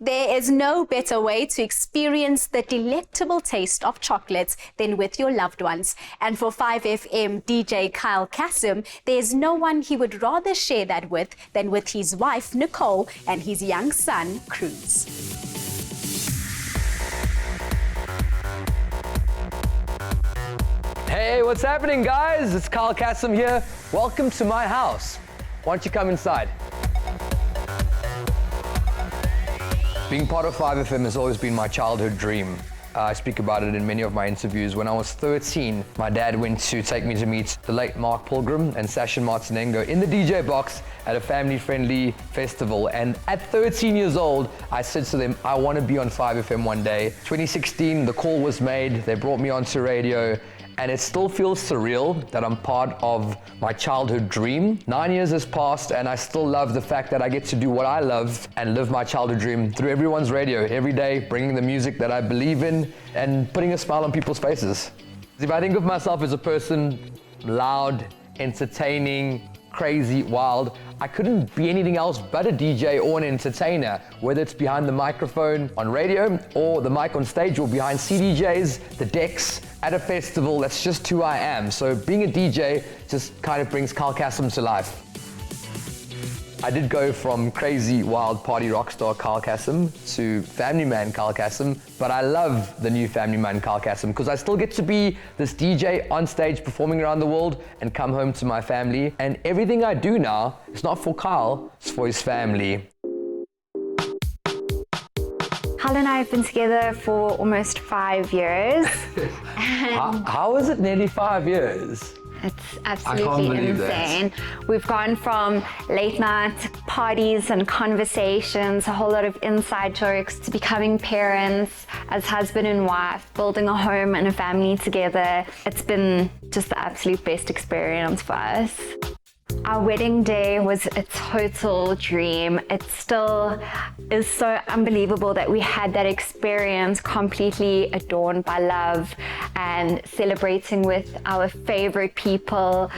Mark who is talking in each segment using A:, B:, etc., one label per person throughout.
A: There is no better way to experience the delectable taste of chocolates than with your loved ones. And for 5FM DJ Kyle Cassim, there's no one he would rather share that with than with his wife, Nicole, and his young son, Cruz.
B: Hey, what's happening, guys? It's Kyle Cassim here. Welcome to my house. Why don't you come inside? Being part of 5FM has always been my childhood dream. I speak about it in many of my interviews. When I was 13, my dad went to take me to meet the late Mark Pilgrim and Sasha Martinengo in the DJ box at a family-friendly festival. And at 13 years old, I said to them, I want to be on 5FM one day. 2016, the call was made. They brought me onto radio. And it still feels surreal that I'm part of my childhood dream. 9 years has passed and I still love the fact that I get to do what I love and live my childhood dream through everyone's radio every day, bringing the music that I believe in and putting a smile on people's faces. If I think of myself as a person, loud, entertaining, crazy, wild, I couldn't be anything else but a DJ or an entertainer, whether it's behind the microphone on radio or the mic on stage or behind CDJs, the decks, at a festival. That's just who I am. So being a DJ just kind of brings Kyle Cassim to life. I did go from crazy, wild party rock star Kyle Cassim to family man Kyle Cassim, but I love the new family man Kyle Cassim because I still get to be this DJ on stage performing around the world and come home to my family. And everything I do now is not for Kyle, it's for his family.
C: Kyle and I have been together for almost 5 years.
B: How is it nearly 5 years?
C: It's absolutely insane. We've gone from late night parties and conversations, a whole lot of inside jokes, to becoming parents as husband and wife, building a home and a family together. It's been just the absolute best experience for us. Our wedding day was a total dream. It still is so unbelievable that we had that experience, completely adorned by love and celebrating with our favorite people.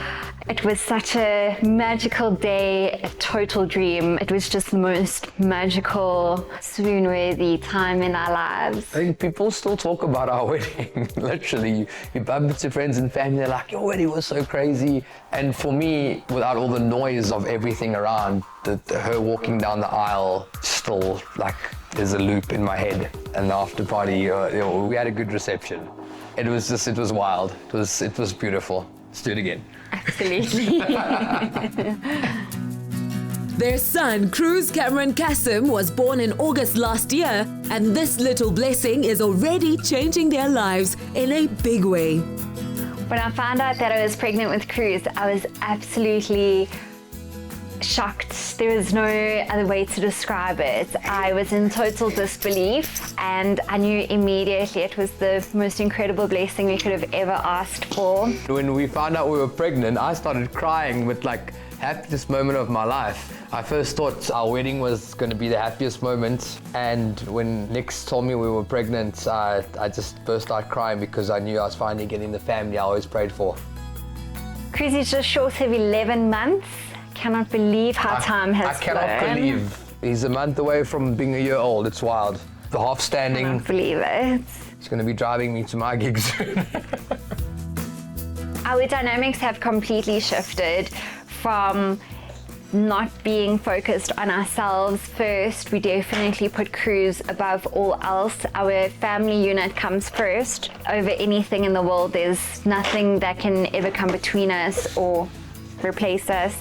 C: It was such a magical day, a total dream. It was just the most magical, swoon-worthy time in our lives.
B: I think people still talk about our wedding. Literally, you bump into friends and family, they're like, your wedding was so crazy. And for me, without all the noise of everything around, her walking down the aisle still, like, there's a loop in my head. And the after party, we had a good reception. It was wild. It was beautiful. Let's do it again.
C: Absolutely.
D: Their son, Cruz Cameron Cassim, was born in August last year, and this little blessing is already changing their lives in a big way.
C: When I found out that I was pregnant with Cruz, I was absolutely shocked. There is no other way to describe it. I was in total disbelief, and I knew immediately it was the most incredible blessing we could have ever asked for.
B: When we found out we were pregnant, I started crying with happiest moment of my life. I first thought our wedding was going to be the happiest moment, and when Nix told me we were pregnant, I just burst out crying because I knew I was finally getting the family I always prayed for.
C: Cruz is just short of 11 months. Cannot believe how time has flown.
B: I cannot believe he's a month away from being a year old. It's wild. The half standing.
C: I can't believe it.
B: He's going to be driving me to my gigs soon.
C: Our dynamics have completely shifted from not being focused on ourselves first. We definitely put Cruz above all else. Our family unit comes first. Over anything in the world, there's nothing that can ever come between us or replace us.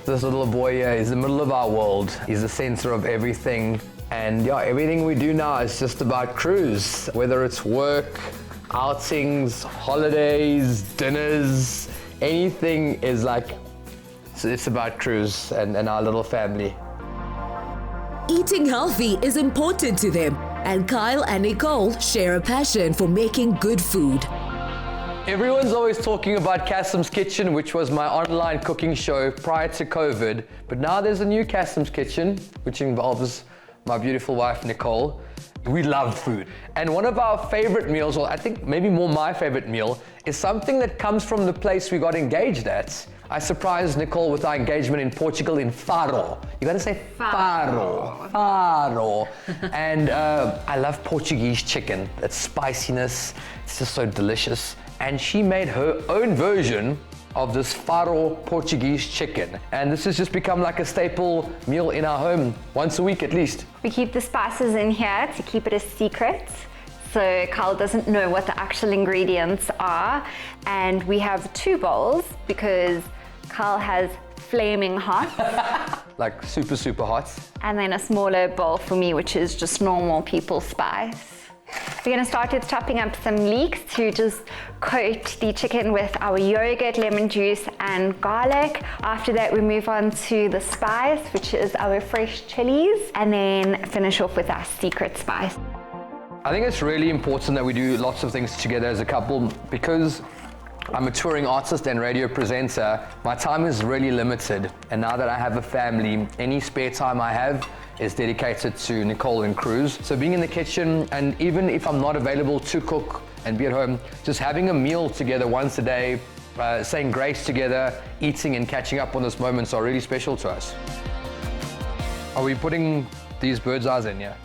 B: This little boy here is the middle of our world. He's the center of everything. And yeah, everything we do now is just about Cruz. Whether it's work, outings, holidays, dinners, anything is it's about Cruz and our little family.
D: Eating healthy is important to them, and Kyle and Nicole share a passion for making good food.
B: Everyone's always talking about Cassim's Kitchen, which was my online cooking show prior to COVID. But now there's a new Cassim's Kitchen, which involves my beautiful wife, Nicole. We love food. And one of our favorite meals, or I think maybe more my favorite meal, is something that comes from the place we got engaged at. I surprised Nicole with our engagement in Portugal in Faro. You gotta say Faro. Faro. And I love Portuguese chicken. That spiciness, it's just so delicious. And she made her own version of this Faro Portuguese chicken. And this has just become like a staple meal in our home, once a week at least.
C: We keep the spices in here to keep it a secret, so Kyle doesn't know what the actual ingredients are. And we have 2 bowls because Kyle has flaming hot.
B: Like super, super hot.
C: And then a smaller bowl for me, which is just normal people spice. We're going to start with chopping up some leeks to just coat the chicken with our yogurt, lemon juice and garlic. After that we move on to the spice, which is our fresh chilies, and then finish off with our secret spice.
B: I think it's really important that we do lots of things together as a couple. Because I'm a touring artist and radio presenter, my time is really limited. And now that I have a family, any spare time I have is dedicated to Nicole and Cruz. So being in the kitchen, and even if I'm not available to cook and be at home, just having a meal together once a day, saying grace together, eating and catching up on those moments are really special to us. Are we putting these bird's eyes in here?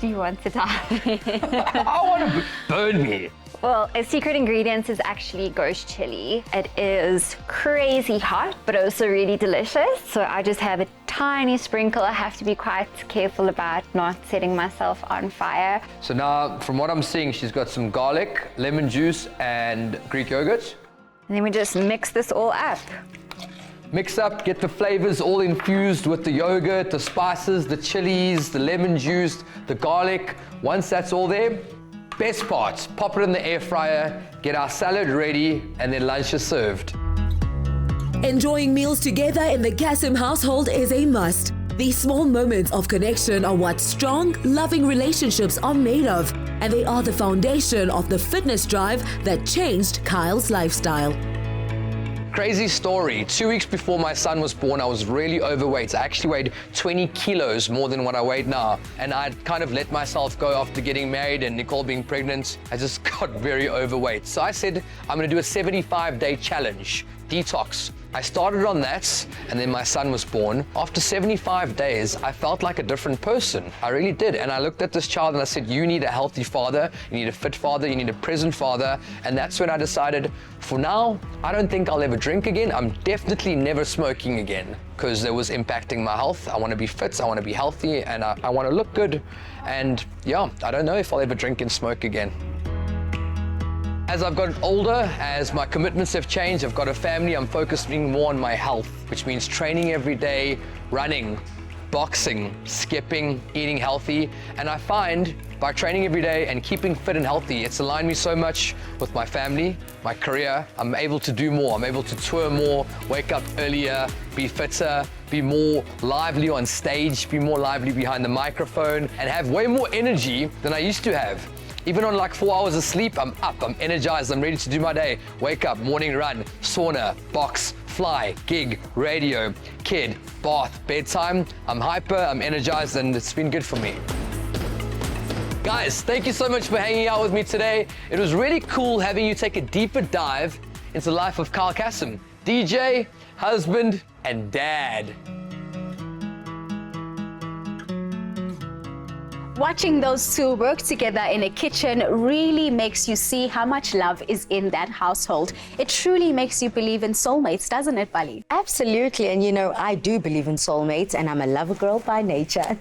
C: Do you want to die?
B: I want to burn me.
C: Well, a secret ingredient is actually ghost chili. It is crazy hot, but also really delicious. So I just have a tiny sprinkle. I have to be quite careful about not setting myself on fire.
B: So now, from what I'm seeing, she's got some garlic, lemon juice, and Greek yogurt.
C: And then we just mix this all up.
B: Mix up, get the flavors all infused with the yogurt, the spices, the chilies, the lemon juice, the garlic. Once that's all there, best part, pop it in the air fryer, get our salad ready, and then lunch is served.
D: Enjoying meals together in the Cassim household is a must. These small moments of connection are what strong, loving relationships are made of, and they are the foundation of the fitness drive that changed Kyle's lifestyle.
B: Crazy story. 2 weeks before my son was born, I was really overweight. I actually weighed 20 kilos more than what I weigh now. And I'd kind of let myself go after getting married and Nicole being pregnant. I just got very overweight. So I said, I'm gonna do a 75-day challenge, detox. I started on that, and then my son was born. After 75 days, I felt like a different person. I really did. And I looked at this child and I said, you need a healthy father, you need a fit father, you need a present father. And that's when I decided, for now, I don't think I'll ever drink again. I'm definitely never smoking again, because it was impacting my health. I want to be fit, I want to be healthy, and I want to look good. And yeah, I don't know if I'll ever drink and smoke again. As I've gotten older, as my commitments have changed, I've got a family, I'm focusing more on my health, which means training every day, running, boxing, skipping, eating healthy. And I find by training every day and keeping fit and healthy, it's aligned me so much with my family, my career. I'm able to do more. I'm able to tour more, wake up earlier, be fitter, be more lively on stage, be more lively behind the microphone, and have way more energy than I used to have. Even on like 4 hours of sleep, I'm up, I'm energized, I'm ready to do my day. Wake up, morning run, sauna, box, fly, gig, radio, kid, bath, bedtime. I'm hyper, I'm energized, and it's been good for me. Guys, thank you so much for hanging out with me today. It was really cool having you take a deeper dive into the life of Kyle Cassim, DJ, husband, and dad.
A: Watching those two work together in a kitchen really makes you see how much love is in that household. It truly makes you believe in soulmates, doesn't it, Bali?
E: Absolutely, and you know, I do believe in soulmates, and I'm a lover girl by nature.